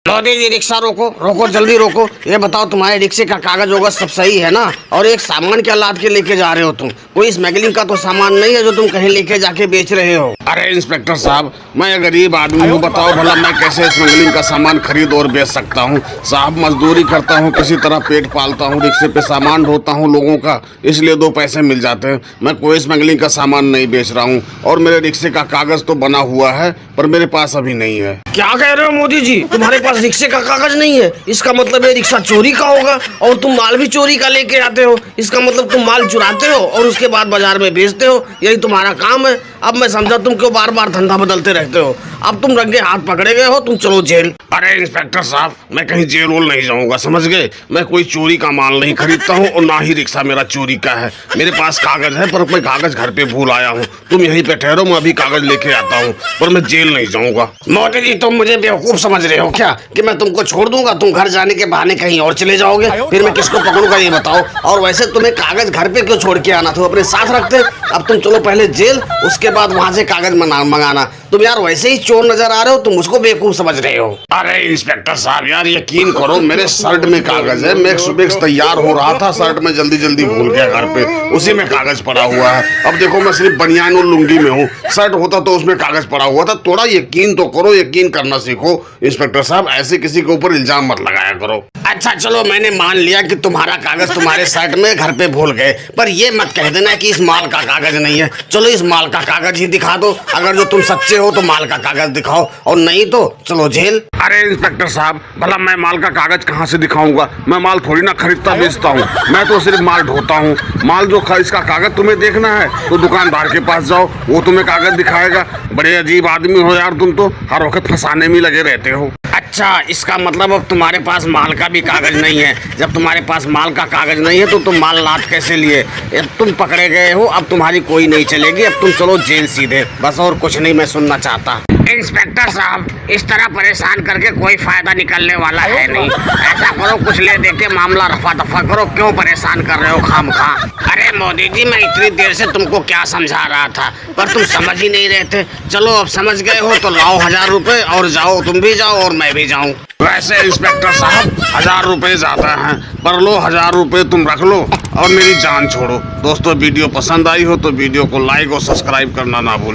Modi ji rickshaw रोको रोको जल्दी रोको। ये बताओ तुम्हारे रिक्शे का कागज वगज सब सही है ना? और एक सामान क्या लाद के लेके जा रहे हो तुम? कोई स्मगलिंग का तो सामान नहीं है जो तुम कहीं लेके जाके बेच रहे हो? अरे इंस्पेक्टर साहब, मैं गरीब आदमी हूँ, बताओ भला मैं कैसे स्मगलिंग का सामान खरीद और बेच सकता हूँ? साहब मजदूरी करता हूँ, किसी तरह पेट पालता हूँ, रिक्शे पे सामान ढोता हूँ लोगों का, इसलिए 2 पैसे मिल जाते हैं। मैं कोई स्मगलिंग का सामान नहीं बेच रहा हूँ और मेरे रिक्शे का कागज तो बना हुआ है पर मेरे पास अभी नहीं है। क्या कह रहे हो मोदी जी? तुम्हारे पास रिक्शे का कागज नहीं है? इसका मतलब ये रिक्शा चोरी का होगा और तुम माल भी चोरी का लेके आते हो। इसका मतलब तुम माल चुराते हो और उसके बाद बाजार में बेचते हो, यही तुम्हारा काम है। अब मैं समझा तुम क्यों बार बार धंधा बदलते रहते हो। अब तुम रंगे हाथ पकड़े गए हो, तुम चलो जेल। अरे इंस्पेक्टर साहब, मैं कहीं जेल वोल नहीं जाऊंगा, समझ गए? मैं कोई चोरी का माल नहीं खरीदता हूँ और ना ही रिक्शा मेरा चोरी का है। मेरे पास कागज है पर मैं कागज घर पे भूल आया हूँ। तुम यहीं पे ठहरो, मैं अभी कागज लेके आता हूँ, पर मैं जेल नहीं जाऊंगा। मोदी जी तुम मुझे बेवकूफ समझ रहे हो क्या कि मैं तुमको छोड़ दूंगा? तुम घर जाने के बहाने कहीं और चले जाओगे, फिर मैं किसको पकड़ूंगा ये बताओ? और वैसे तुम्हें कागज घर पे क्यों छोड़ के आना था? अपने साथ रखते। अब तुम चलो पहले जेल, उसके बाद वहाँ से कागज मंगाना। तुम यार वैसे ही चोर नजर आ रहे हो, तुम मुझको बेवकूफ समझ रहे हो। अरे इंस्पेक्टर साहब यार यकीन करो, मेरे शर्ट में कागज है। मैं सुबह तैयार हो रहा था, शर्ट में जल्दी भूल गया घर पे, उसी में कागज पड़ा हुआ है। अब देखो मैं सिर्फ बनियान और लुंगी में हूँ, शर्ट होता तो उसमें कागज पड़ा हुआ था। थोड़ा यकीन तो करो, यकीन करना सीखो इंस्पेक्टर साहब, ऐसे किसी के ऊपर इल्जाम मत लगाया करो। अच्छा चलो मैंने मान लिया कि तुम्हारा कागज तुम्हारे शर्ट में घर पे भूल गए, पर ये मत कह देना कि इस माल का कागज नहीं है। चलो इस माल का कागज ही दिखा दो, अगर जो तुम सच्चे हो तो माल का कागज दिखाओ और नहीं तो चलो जेल। अरे इंस्पेक्टर साहब, भला मैं माल का कागज कहाँ से दिखाऊंगा? मैं माल थोड़ी ना खरीदता बेचता हूँ, मैं तो सिर्फ माल ढोता हूँ। माल जो इसका कागज तुम्हें देखना है तो दुकानदार के पास जाओ, वो तुम्हें कागज दिखाएगा। बड़े अजीब आदमी हो यार, तुम तो हर वक्त फंसाने में लगे रहते हो। अच्छा इसका मतलब अब तुम्हारे पास माल का भी कागज नहीं है। जब तुम्हारे पास माल का कागज नहीं है तो तुम माल लाद कैसे लिए? अब तुम पकड़े गए हो, अब तुम्हारी कोई नहीं चलेगी, अब तुम चलो जेल सीधे, बस और कुछ नहीं मैं सुनना चाहता। इंस्पेक्टर साहब इस तरह परेशान करके कोई फायदा निकलने वाला है नहीं। ऐसा करो कुछ ले दे के मामला रफा दफा करो, क्यों परेशान कर रहे हो खामखा? अरे मोदी जी मैं इतनी देर से तुमको क्या समझा रहा था पर तुम समझ ही नहीं रहे थे। चलो अब समझ गए हो तो लाओ 1000 रुपए और जाओ, तुम भी जाओ और मैं भी जाऊँ। वैसे इंस्पेक्टर साहब 1000 रुपए ज्यादा हैं, पर लो 1000 रुपए तुम रख लो और मेरी जान छोड़ो। दोस्तों वीडियो पसंद आई हो तो वीडियो को लाइक और सब्सक्राइब करना ना भूलें।